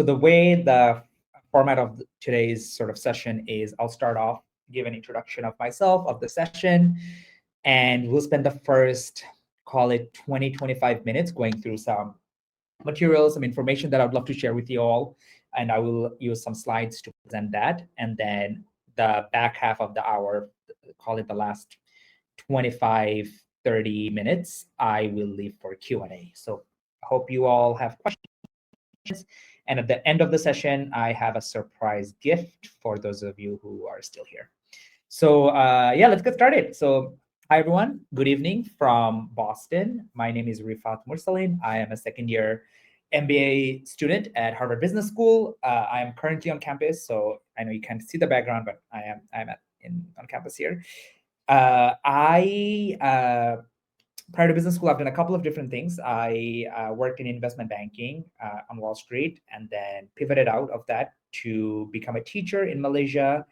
So the way the format of today's sort of session is, I'll start off, give an introduction of myself, of the session, and we'll spend the first, call it 20, 25 minutes going through some materials, some information that I'd love to share with you all. And I will use some slides to present that. And then the back half of the hour, call it the last 25, 30 minutes, I will leave for Q&A. So I hope you all have questions. And at the end of the session, I have a surprise gift for those of you who are still here. So yeah, let's get started. So hi, everyone. Good evening from Boston. My name is Rifat Mursalin. I am a second-year MBA student at Harvard Business School. I am currently on campus, so I know you can't see the background, but I'm on campus here. Prior to business school, I've done a couple of different things. I worked in investment banking on Wall Street, and then pivoted out of that to become a teacher in Malaysia.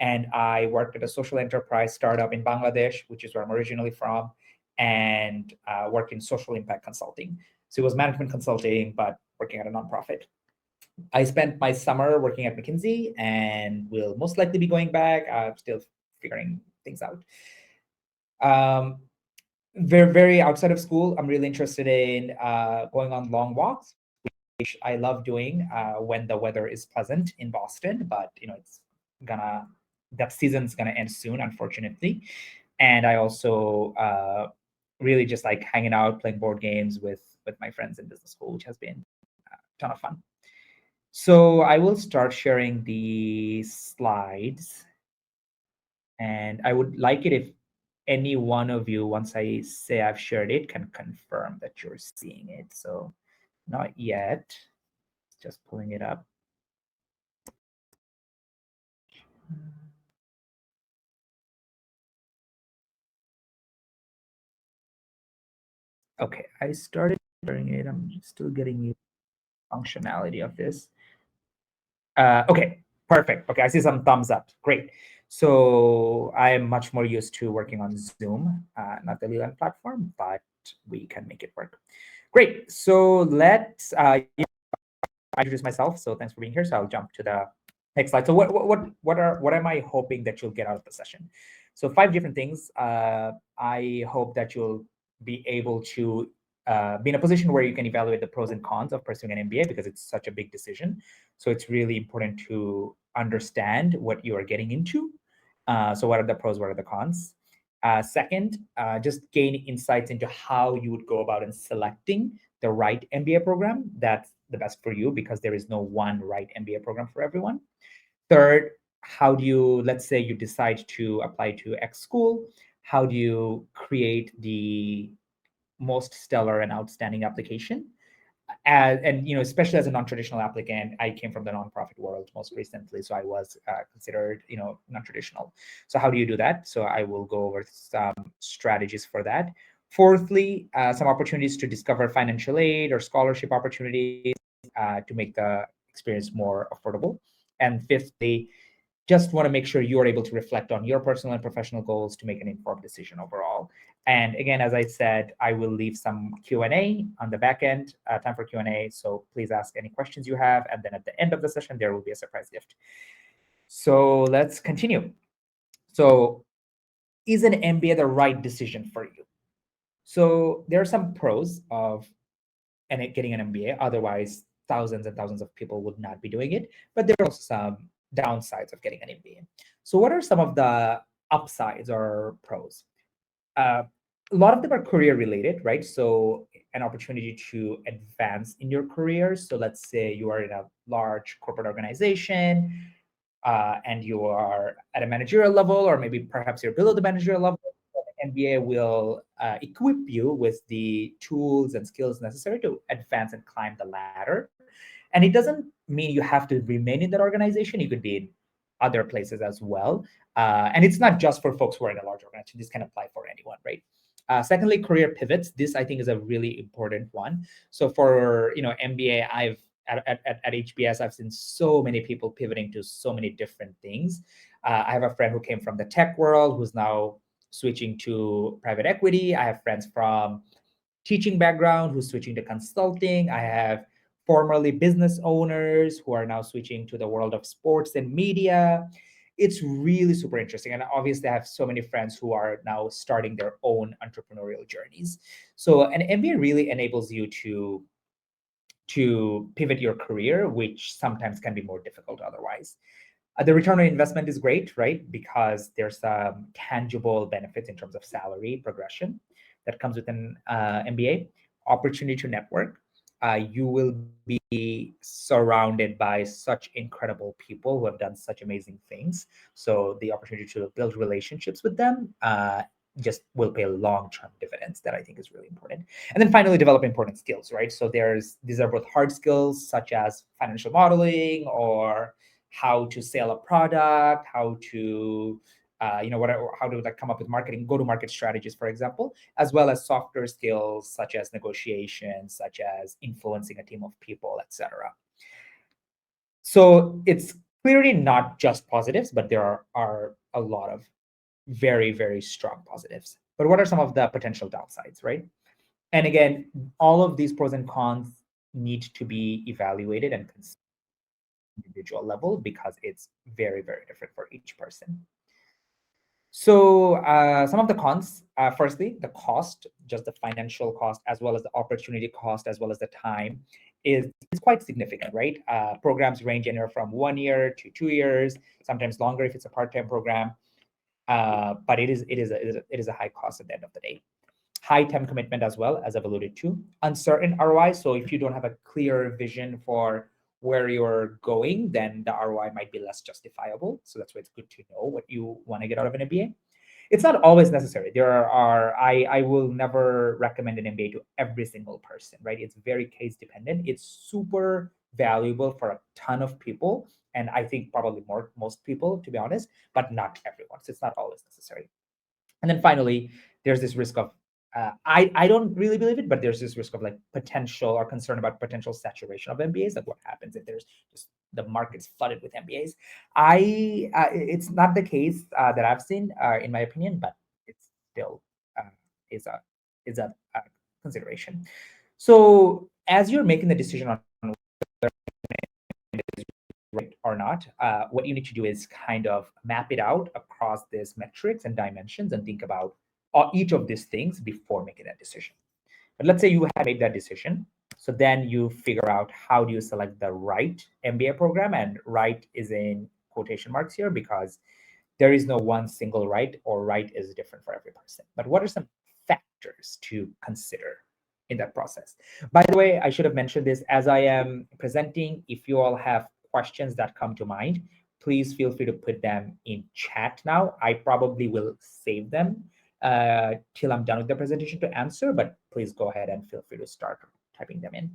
And I worked at a social enterprise startup in Bangladesh, which is where I'm originally from, and worked in social impact consulting. So it was management consulting, but working at a nonprofit. I spent my summer working at McKinsey and will most likely be going back. I'm still figuring things out. Very outside of school, I'm really interested in going on long walks, which I love doing when the weather is pleasant in Boston. But that season's gonna end soon, unfortunately. And I also really just like hanging out, playing board games with my friends in business school, which has been a ton of fun. So I will start sharing the slides, and I would like it if any one of you, once I say I've shared it, can confirm that you're seeing it. So not yet, just pulling it up. Okay, I started sharing it. I'm still getting you functionality of this. Okay, perfect. Okay, I see some thumbs up. Great. So I am much more used to working on Zoom, not the Leland platform, but we can make it work. Great. So let's introduce myself. So thanks for being here. So I'll jump to the next slide. So what am I hoping that you'll get out of the session? So 5 different things. I hope that you'll be able to be in a position where you can evaluate the pros and cons of pursuing an MBA, because it's such a big decision. So it's really important to understand what you are getting into. So what are the pros, what are the cons? Second, just gain insights into how you would go about in selecting the right MBA program that's the best for you, because there is no one right MBA program for everyone. Third, how do you, let's say you decide to apply to X school, how do you create the most stellar and outstanding application? And especially as a non-traditional applicant, I came from the nonprofit world most recently, so I was considered non-traditional. So how do you do that? So I will go over some strategies for that. Fourthly, some opportunities to discover financial aid or scholarship opportunities to make the experience more affordable. And fifthly, just want to make sure you're able to reflect on your personal and professional goals to make an informed decision overall. And again, as I said, I will leave some Q&A on the back end, time for Q&A. So please ask any questions you have. And then at the end of the session, there will be a surprise gift. So let's continue. So is an MBA the right decision for you? So there are some pros of getting an MBA. Otherwise, thousands and thousands of people would not be doing it. But there are also some downsides of getting an MBA. So what are some of the upsides or pros? A lot of them are career related, right? So an opportunity to advance in your career. So let's say you are in a large corporate organization and you are at a managerial level, or maybe perhaps you're below the managerial level. MBA will equip you with the tools and skills necessary to advance and climb the ladder. And it doesn't mean you have to remain in that organization. You could be in other places as well. And it's not just for folks who are in a large organization. This can apply for anyone, right? Secondly, career pivots. This, I think, is a really important one. So for MBA, at HBS, I've seen so many people pivoting to so many different things. I have a friend who came from the tech world who's now switching to private equity. I have friends from teaching background who's switching to consulting. I have formerly business owners who are now switching to the world of sports and media. It's really super interesting. And obviously, I have so many friends who are now starting their own entrepreneurial journeys. So an MBA really enables you to pivot your career, which sometimes can be more difficult otherwise. The return on investment is great, right? Because there's tangible benefits in terms of salary progression that comes with an MBA, opportunity to network. You will be surrounded by such incredible people who have done such amazing things. So the opportunity to build relationships with them just will pay long-term dividends that I think is really important. And then finally, develop important skills, right? So these are both hard skills such as financial modeling or how to sell a product, how to how to like come up with marketing, go-to-market strategies, for example, as well as softer skills such as negotiation, such as influencing a team of people, etc. So it's clearly not just positives, but there are a lot of very, very strong positives. But what are some of the potential downsides, right? And again, all of these pros and cons need to be evaluated and considered individual level because it's very, very different for each person. So some of the cons, firstly, the cost, just the financial cost, as well as the opportunity cost, as well as the time, is quite significant, right? Programs range anywhere from 1 year to 2 years, sometimes longer if it's a part-time program. But it is a high cost at the end of the day. High time commitment as well, as I've alluded to. Uncertain ROI. So if you don't have a clear vision for where you're going, then the ROI might be less justifiable. So that's why it's good to know what you want to get out of an MBA. It's not always necessary. I will never recommend an MBA to every single person, right? It's very case dependent. It's super valuable for a ton of people. And I think probably most people, to be honest, but not everyone. So it's not always necessary. And then finally, there's this risk of I don't really believe it, but there's this risk of like potential or concern about potential saturation of MBAs. Like what happens if there's just the market's flooded with MBAs? It's not the case that I've seen, in my opinion, but it's still uh, is a is a consideration. So as you're making the decision on right or not, what you need to do is kind of map it out across these metrics and dimensions and think about each of these things before making that decision. But let's say you have made that decision. So then you figure out how do you select the right MBA program, and right is in quotation marks here because there is no one single right, or right is different for every person. But what are some factors to consider in that process? By the way, I should have mentioned this as I am presenting. If you all have questions that come to mind, please feel free to put them in chat now. I probably will save them till I'm done with the presentation to answer, but please go ahead and feel free to start typing them in.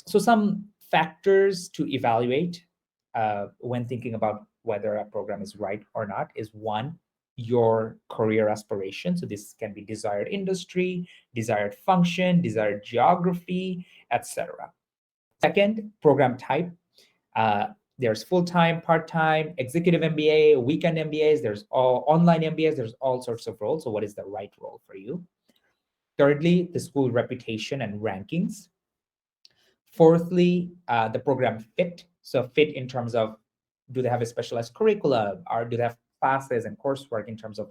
So some factors to evaluate when thinking about whether a program is right or not is one, your career aspiration. So this can be desired industry, desired function, desired geography, etc. Second, program type. There's full-time, part-time, executive MBA, weekend MBAs, there's all online MBAs, there's all sorts of roles. So what is the right role for you? Thirdly, the school reputation and rankings. Fourthly, the program fit. So fit in terms of, do they have a specialized curriculum, or do they have classes and coursework in terms of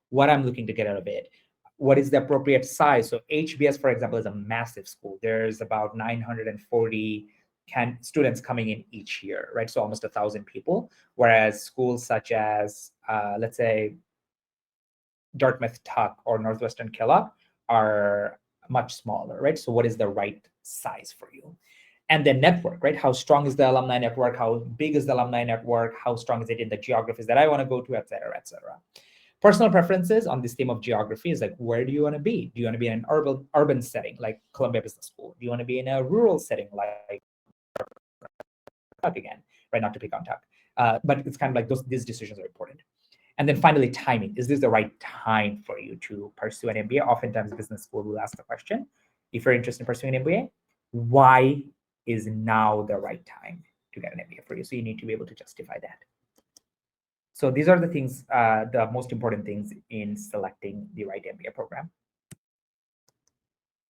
what I'm looking to get out of it? What is the appropriate size? So HBS, for example, is a massive school. There's about 940 students coming in each year, right? So almost 1,000 people. Whereas schools such as, let's say, Dartmouth Tuck or Northwestern Kellogg are much smaller, right? So what is the right size for you? And then network, right? How strong is the alumni network? How big is the alumni network? How strong is it in the geographies that I want to go to, et cetera, et cetera. Personal preferences on this theme of geography is like, where do you want to be? Do you want to be in an urban setting like Columbia Business School? Do you want to be in a rural setting like Tuck again, right? Not to pick on Tuck, but it's kind of like these decisions are important. And then finally, timing. Is this the right time for you to pursue an MBA? Oftentimes, business school will ask the question, if you're interested in pursuing an MBA, why is now the right time to get an MBA for you? So you need to be able to justify that. So these are the things, the most important things in selecting the right MBA program.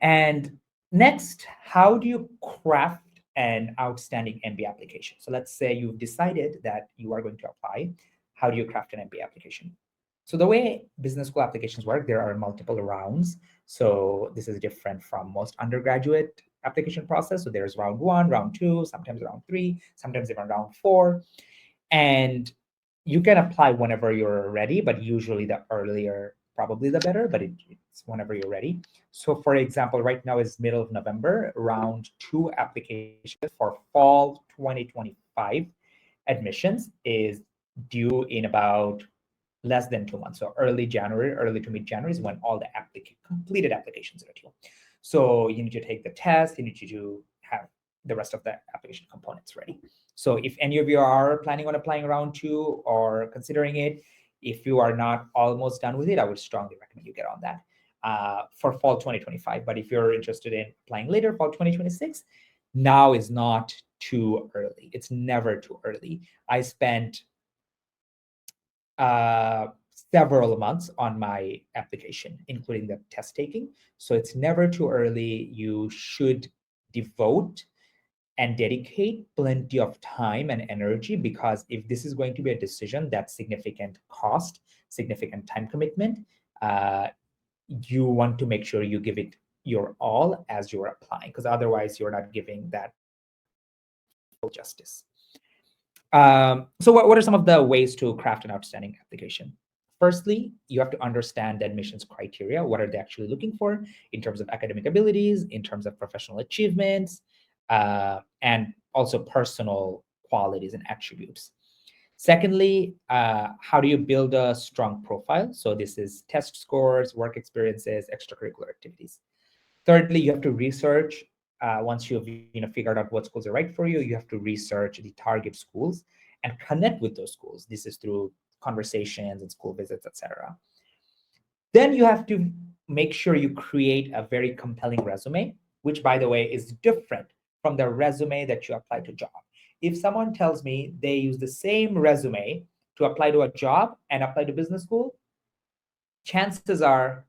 And next, how do you craft an outstanding MBA application. So let's say you've decided that you are going to apply. How do you craft an MBA application? So the way business school applications work, there are multiple rounds. So this is different from most undergraduate application process. So there's round 1, round 2, sometimes round 3, sometimes even round 4. And you can apply whenever you're ready, but usually the earlier, probably the better, but it's whenever you're ready. So for example, right now is middle of November, round 2 applications for fall 2025 admissions is due in about less than 2 months. So early January, early to mid January is when all the completed applications are due. So you need to take the test, you need to have the rest of the application components ready. So if any of you are planning on applying round 2 or considering it, if you are not almost done with it, I would strongly recommend you get on that for fall 2025. But if you're interested in applying later, fall 2026, now is not too early. It's never too early. I spent several months on my application, including the test taking. So it's never too early. You should devote and dedicate plenty of time and energy, because if this is going to be a decision that's significant cost, significant time commitment, you want to make sure you give it your all as you're applying, because otherwise you're not giving that full justice. So what are some of the ways to craft an outstanding application? Firstly, you have to understand the admissions criteria. What are they actually looking for in terms of academic abilities, in terms of professional achievements, and also personal qualities and attributes. Secondly, how do you build a strong profile? So this is test scores, work experiences, extracurricular activities. Thirdly, you have to research. Once you've figured out what schools are right for you, you have to research the target schools and connect with those schools. This is through conversations and school visits, etc. Then you have to make sure you create a very compelling resume, which, by the way, is different from the resume that you apply to job. If someone tells me they use the same resume to apply to a job and apply to business school, chances are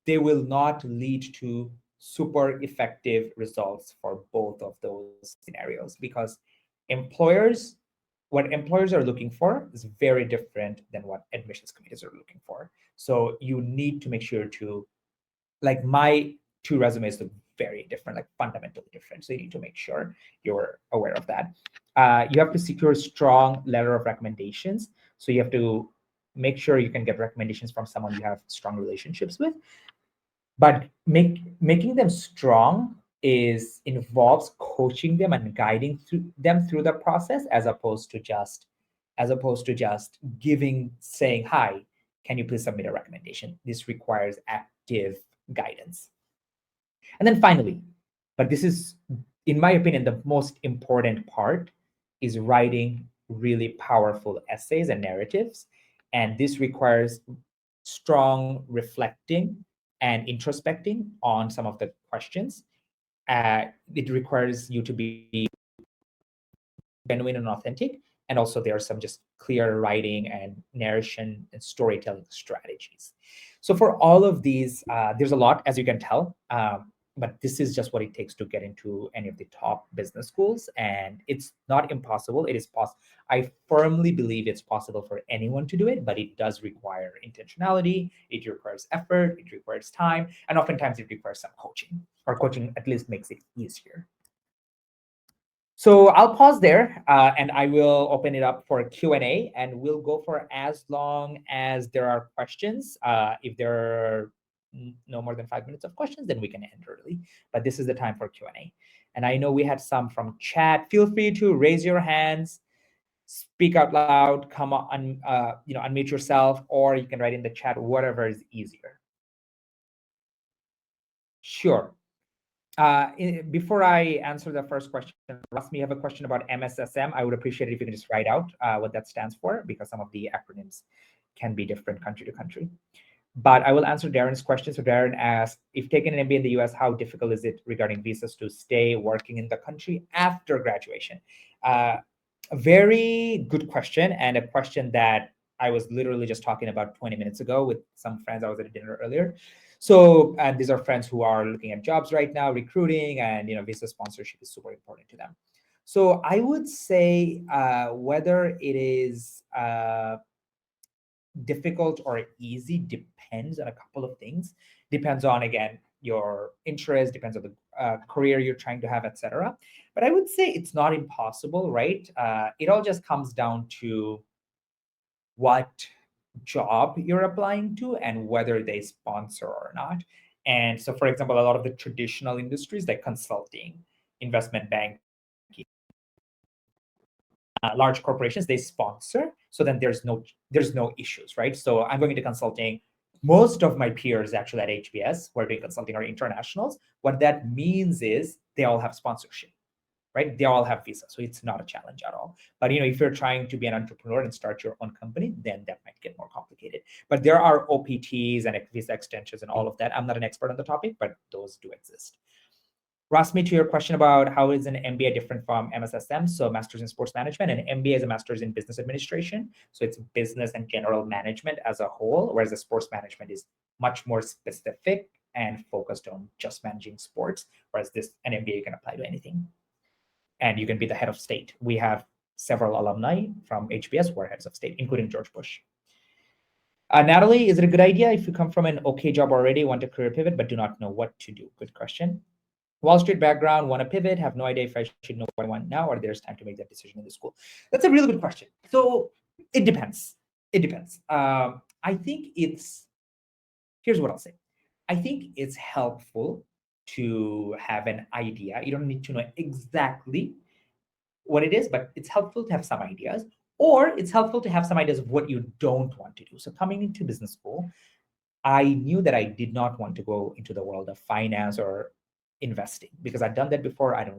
they will not lead to super effective results for both of those scenarios, because employers, what employers are looking for is very different than what admissions committees are looking for. So you need to make sure to, like, my 2 resumes look very different, like fundamentally different. So you need to make sure you're aware of that. You have to secure a strong letter of recommendations. So you have to make sure you can get recommendations from someone you have strong relationships with. But making them strong involves coaching them and guiding them through the process, as opposed to just saying, hi, can you please submit a recommendation? This requires active guidance. And then finally, but this is, in my opinion, the most important part, is writing really powerful essays and narratives. And this requires strong reflecting and introspecting on some of the questions. It requires you to be genuine and authentic. And also there are some just clear writing and narration and storytelling strategies. So for all of these, there's a lot, as you can tell, but this is just what it takes to get into any of the top business schools. And it's not impossible. It is possible. I firmly believe it's possible for anyone to do it, but it does require intentionality. It requires effort. It requires time. And oftentimes it requires some coaching, or coaching at least makes it easier. So I'll pause there, and I will open it up for Q&A, and we'll go for as long as there are questions. If there are no more than 5 minutes of questions, then we can end early. But this is the time for Q&A. And I know we had some from chat. Feel free to raise your hands, speak out loud, come on, unmute yourself, or you can write in the chat, whatever is easier. Sure. Before I answer the first question, Rasmi, you have a question about MSSM. I would appreciate it if you can just write out what that stands for, because some of the acronyms can be different country to country. But I will answer Darren's question. So Darren asked, if taking an MBA in the US, how difficult is it regarding visas to stay working in the country after graduation? A very good question, and a question that I was literally just talking about 20 minutes ago with some friends. I was at a dinner earlier. So, and these are friends who are looking at jobs right now, recruiting, and visa sponsorship is super important to them. So I would say whether it is difficult or easy depends on a couple of things. Depends on, again, your interest, depends on the career you're trying to have, etc. But I would say it's not impossible, right? It all just comes down to what job you're applying to and whether they sponsor or not. And so, for example, a lot of the traditional industries like consulting, investment banking, large corporations, they sponsor. So then there's no issues, right? So I'm going into consulting. Most of my peers actually at HBS who are doing consulting are internationals. What that means is they all have sponsorship, right? They all have visa, so it's not a challenge at all. But if you're trying to be an entrepreneur and start your own company, then that might get more complicated. But there are OPTs and visa extensions and all of that. I'm not an expert on the topic, but those do exist. Rasmi, to your question about how is an MBA different from MSSM, so Masters in Sports Management, and MBA is a Masters in Business Administration. So it's business and general management as a whole, whereas the sports management is much more specific and focused on just managing sports, whereas an MBA you can apply to anything. And you can be the head of state. We have several alumni from HBS who are heads of state, including George Bush. Natalie, is it a good idea if you come from an okay job already, want a career pivot, but do not know what to do? Good question. Wall Street background, want to pivot, have no idea if I should know what I want now or there's time to make that decision in the school? That's a really good question. So it depends. It depends. I think here's what I'll say. I think it's helpful to have an idea. You don't need to know exactly what it is, but it's helpful to have some ideas, or it's helpful to have some ideas of what you don't want to do. So coming into business school, I knew that I did not want to go into the world of finance or investing because I'd done that before. I didn't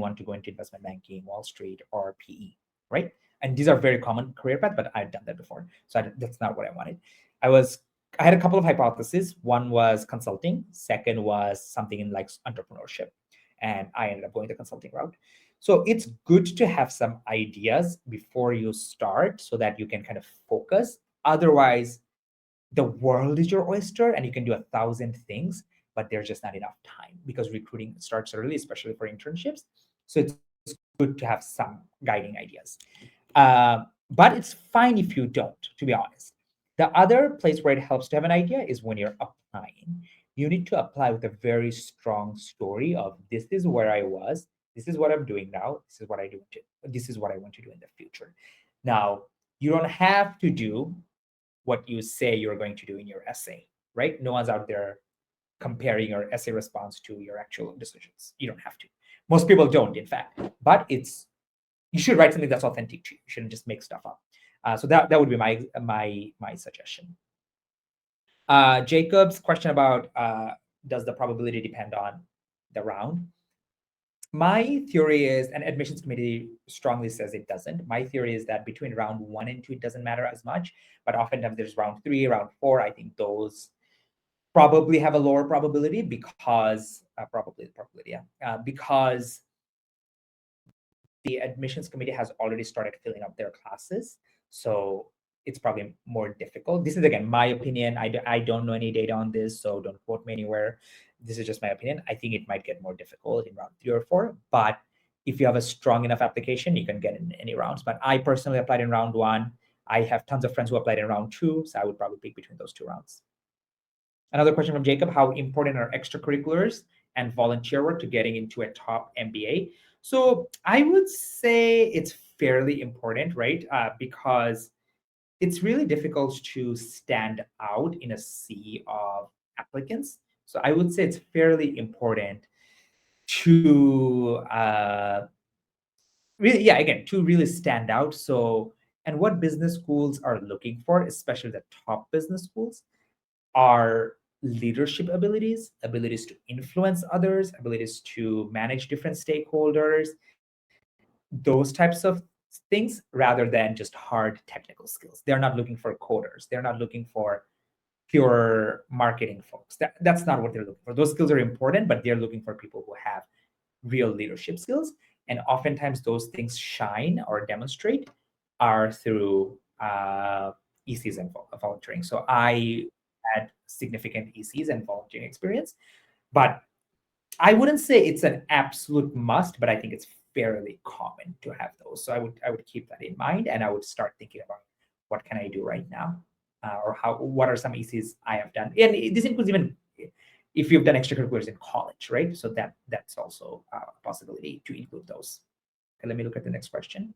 want to go into investment banking, Wall Street, or PE, right? And these are very common career paths, but I'd done that before. So that's not what I wanted. I had a couple of hypotheses. One was consulting. Second was something in like entrepreneurship. And I ended up going the consulting route. So it's good to have some ideas before you start so that you can kind of focus. Otherwise, the world is your oyster and you can do 1,000 things, but there's just not enough time because recruiting starts early, especially for internships. So it's good to have some guiding ideas. But it's fine if you don't, to be honest. The other place where it helps to have an idea is when you're applying. You need to apply with a very strong story of this is where I was, this is what I'm doing now, this is what this is what I want to do in the future. Now, you don't have to do what you say you're going to do in your essay, right? No one's out there comparing your essay response to your actual decisions. You don't have to. Most people don't, in fact. But you should write something that's authentic to you. You shouldn't just make stuff up. So that would be my suggestion. Jacob's question about does the probability depend on the round? My theory is, and admissions committee strongly says it doesn't. My theory is that between round 1 and 2, it doesn't matter as much. But oftentimes there's round 3, round 4. I think those probably have a lower probability because because the admissions committee has already started filling up their classes. So it's probably more difficult. This is, again, my opinion. I don't know any data on this, so don't quote me anywhere. This is just my opinion. I think it might get more difficult in round 3 or 4, but if you have a strong enough application, you can get in any rounds. But I personally applied in round 1. I have tons of friends who applied in round 2, so I would probably pick between those 2 rounds. Another question from Jacob: how important are extracurriculars and volunteer work to getting into a top MBA? So I would say it's fairly important, right? Because it's really difficult to stand out in a sea of applicants. So I would say it's fairly important to really stand out. So, and what business schools are looking for, especially the top business schools, are leadership abilities to influence others, abilities to manage different stakeholders, those types of things, rather than just hard technical skills. They're not looking for coders. They're not looking for pure marketing folks. That's not what they're looking for. Those skills are important, but they're looking for people who have real leadership skills. And oftentimes those things shine or demonstrate are through ECs and volunteering. So I had significant ECs and volunteering experience. But I wouldn't say it's an absolute must, but I think it's fairly common to have those. So I would keep that in mind, and I would start thinking about what can I do right now, or what are some ECs I have done. And this includes even if you've done extracurriculars in college, right? So that's also a possibility to include those. Okay, let me look at the next question.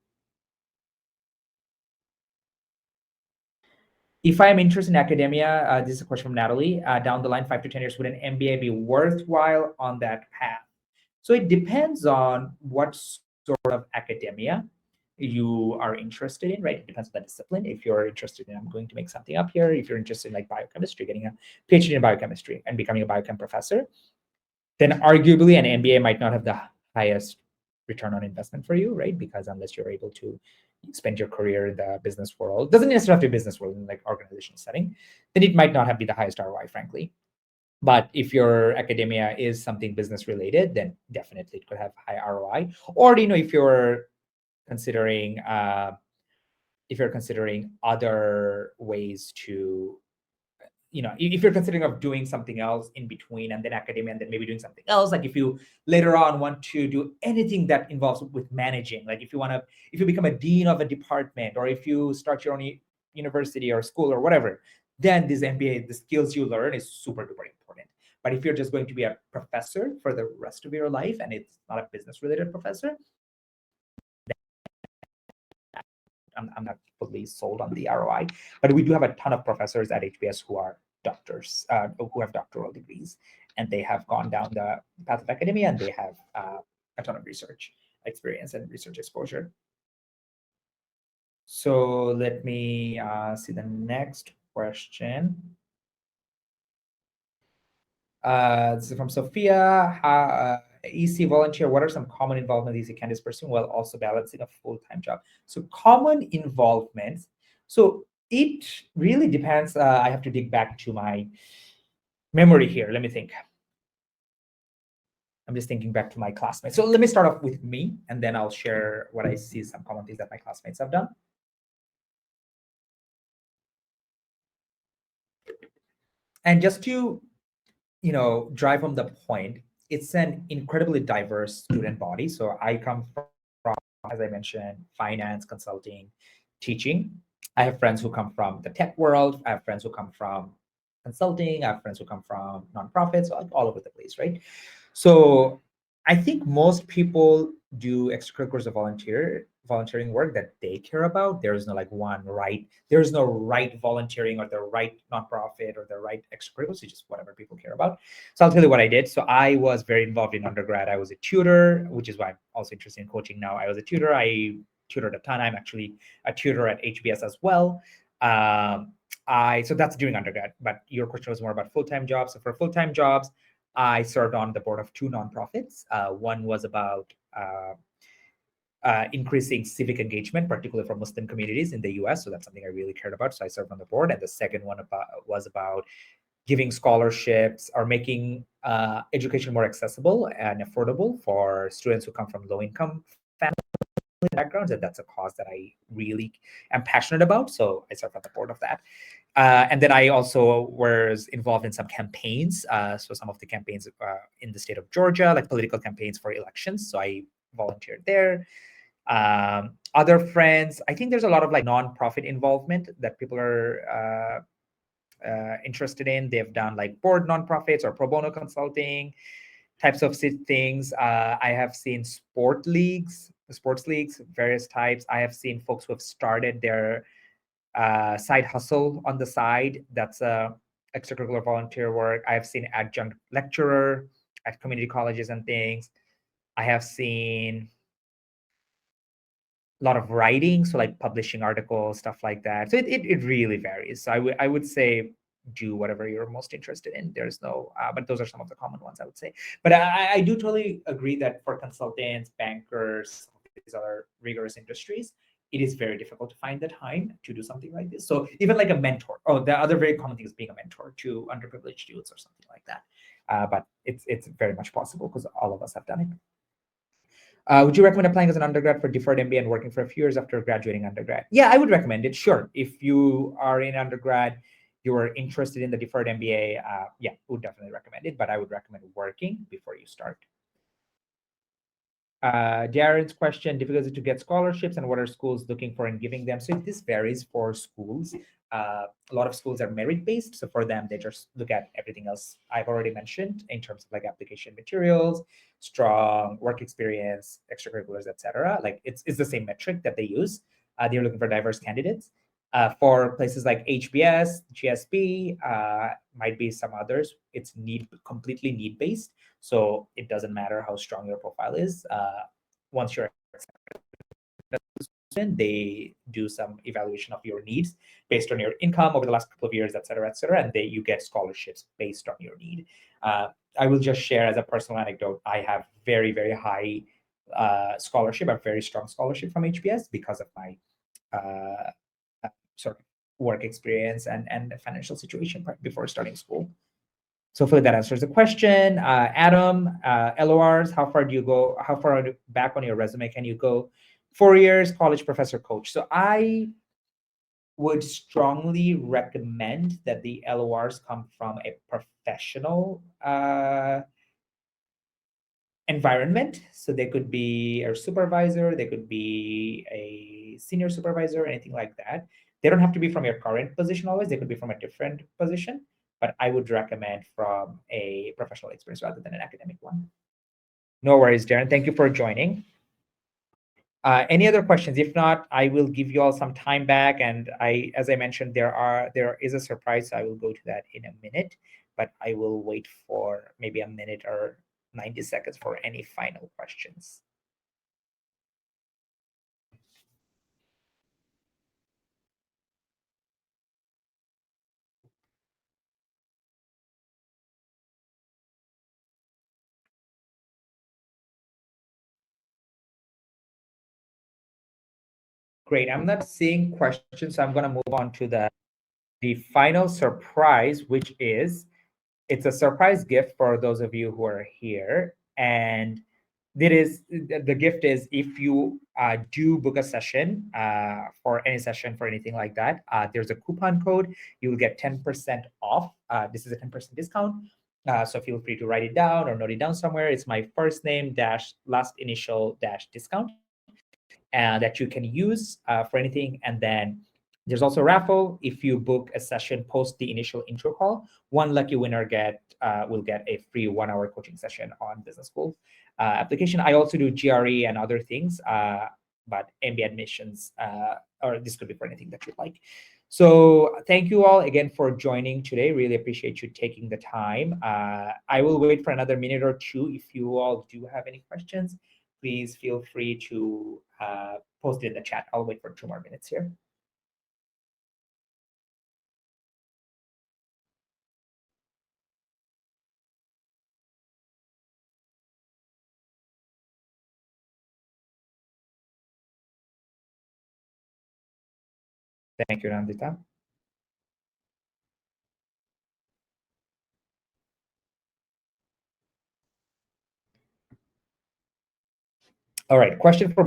If I'm interested in academia, this is a question from Natalie. Down the line, 5 to 10 years, would an MBA be worthwhile on that path? So it depends on what sort of academia you are interested in, right? It depends on the discipline. If you're interested in, I'm going to make something up here. If you're interested in like biochemistry, getting a PhD in biochemistry and becoming a biochem professor, then arguably an MBA might not have the highest return on investment for you, right? Because unless you're able to spend your career in the business world, doesn't necessarily have to be business world, in like organizational setting, then it might not have be the highest ROI, frankly. But if your academia is something business related, then definitely it could have high ROI. Or if you're considering other ways to, if you're considering of doing something else in between and then academia and then maybe doing something else, like if you later on want to do anything that involves with managing, like if you become a dean of a department, or if you start your own university or school or whatever, then this MBA, the skills you learn is super duper important. But if you're just going to be a professor for the rest of your life and it's not a business related professor, I'm not fully sold on the ROI. But we do have a ton of professors at HBS who are doctors, who have doctoral degrees, and they have gone down the path of academia, and they have a ton of research experience and research exposure. So let me see the next question. This is from Sophia. EC volunteer, what are some common involvements EC candidates pursue while also balancing a full-time job? So common involvements. So it really depends. I have to dig back to my memory here. Let me think. I'm just thinking back to my classmates. So let me start off with me, and then I'll share what I see some common things that my classmates have done. And just to, drive home the point, it's an incredibly diverse student body. So I come from, as I mentioned, finance, consulting, teaching. I have friends who come from the tech world. I have friends who come from consulting. I have friends who come from nonprofits, like all over the place, right? So I think most people do extracurriculars of volunteering work that they care about. There's no there's no right volunteering or the right nonprofit or the right extracurriculars. It's just whatever people care about. So I'll tell you what I did. So I was very involved in undergrad. I was a tutor, which is why I'm also interested in coaching now. I was a tutor. I tutored a ton. I'm actually a tutor at HBS as well. So that's during undergrad, but your question was more about full-time jobs. So for full-time jobs, I served on the board of 2 nonprofits. One was about increasing civic engagement, particularly for Muslim communities in the US. So that's something I really cared about. So I served on the board. And the second one was about giving scholarships or making education more accessible and affordable for students who come from low-income family backgrounds. And that's a cause that I really am passionate about. So I served on the board of that. And then I also was involved in some campaigns. So some of the campaigns in the state of Georgia, like political campaigns for elections. So I volunteered there. Other friends, I think there's a lot of like nonprofit involvement that people are interested in. They've done like board nonprofits or pro bono consulting types of things. I have seen sports leagues, various types. I have seen folks who have started their side hustle on the side. That's extracurricular volunteer work. I have seen adjunct lecturer at community colleges and things. I have seen a lot of writing, so like publishing articles, stuff like that. So it really varies. So I would say do whatever you're most interested in. There's no, but those are some of the common ones I would say. But I do totally agree that for consultants, bankers, these other rigorous industries, it is very difficult to find the time to do something like this. So even like a mentor. Oh, the other very common thing is being a mentor to underprivileged youths or something like that. But it's very much possible because all of us have done it. Would you recommend applying as an undergrad for deferred MBA and working for a few years after graduating undergrad? Yeah, I would recommend it. Sure. If you are in undergrad, you were interested in the deferred MBA, yeah, would definitely recommend it, but I would recommend working before you start. Jared's question, difficulty to get scholarships and what are schools looking for in giving them? So this varies for schools. A lot of schools are merit-based. So for them, they just look at everything else I've already mentioned in terms of like application materials, strong work experience, extracurriculars, etc. Like it's the same metric that they use. They're looking for diverse candidates. For places like HBS, GSB, might be some others, it's completely need-based. So it doesn't matter how strong your profile is. Once you're accepted, they do some evaluation of your needs based on your income over the last couple of years, et cetera, and you get scholarships based on your need. I will just share as a personal anecdote, I have very, very high scholarship, a very strong scholarship from HBS because of my sort of work experience and financial situation before starting school. So hopefully that answers the question. Adam, LORs, how far do you go? How far back on your resume can you go? 4 years, college professor, coach. So I would strongly recommend that the LORs come from a professional environment. So they could be a supervisor, they could be a senior supervisor, anything like that. They don't have to be from your current position always. They could be from a different position, but I would recommend from a professional experience rather than an academic one. No worries, Darren. Thank you for joining. Any other questions? If not, I will give you all some time back. And as I mentioned, there is a surprise. So I will go to that in a minute, but I will wait for maybe a minute or 90 seconds for any final questions. Great. I'm not seeing questions, so I'm going to move on to the final surprise, which is it's a surprise gift for those of you who are here. And the gift is if you do book a session for any session for anything like that, there's a coupon code. You will get 10% off. This is a 10% discount. So feel free to write it down or note it down somewhere. It's my first name dash last initial dash discount. That you can use for anything. And then there's also a raffle. If you book a session post the initial intro call, one lucky winner will get a free 1-hour coaching session on business school application. I also do GRE and other things, but MBA admissions, or this could be for anything that you like. So thank you all again for joining today. Really appreciate you taking the time. I will wait for another minute or two. If you all do have any questions, please feel free to post it in the chat. I'll wait for 2 more minutes here. Thank you, Nandita. All right, question for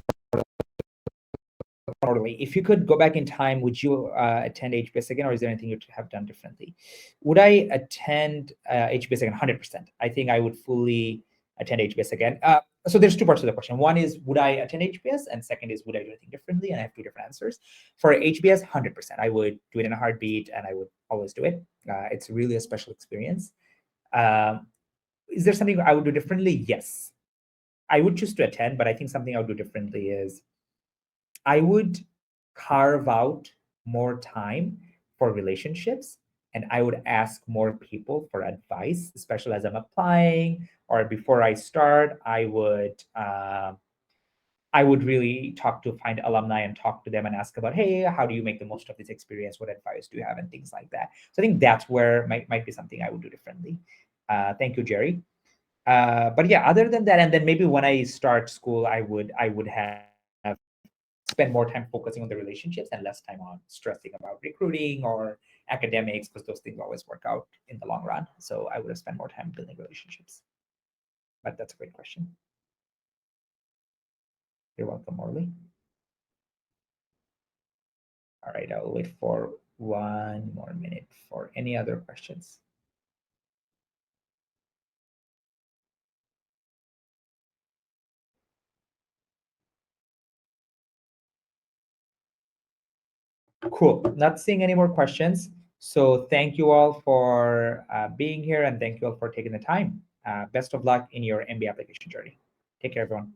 Morley. If you could go back in time, would you attend HBS again, or is there anything you'd have done differently? Would I attend HBS again? 100%. I think I would fully attend HBS again. So there's 2 parts of the question. One is, would I attend HBS? And second is, would I do anything differently? And I have 2 different answers. For HBS, 100%. I would do it in a heartbeat, and I would always do it. It's really a special experience. Is there something I would do differently? Yes. I would choose to attend, but I think something I would do differently is I would carve out more time for relationships, and I would ask more people for advice, especially as I'm applying or before I start. I would really find alumni and talk to them and ask about, hey, how do you make the most of this experience? What advice do you have, and things like that. So I think that's where might be something I would do differently. Thank you, Jerry. But yeah, other than that, and then maybe when I start school, I would have spend more time focusing on the relationships and less time on stressing about recruiting or academics, because those things always work out in the long run. So I would have spent more time building relationships. But that's a great question. You're welcome, Morley. All right, I'll wait for one more minute for any other questions. Cool. Not seeing any more questions. So thank you all for being here, and thank you all for taking the time. Best of luck in your MBA application journey. Take care, everyone.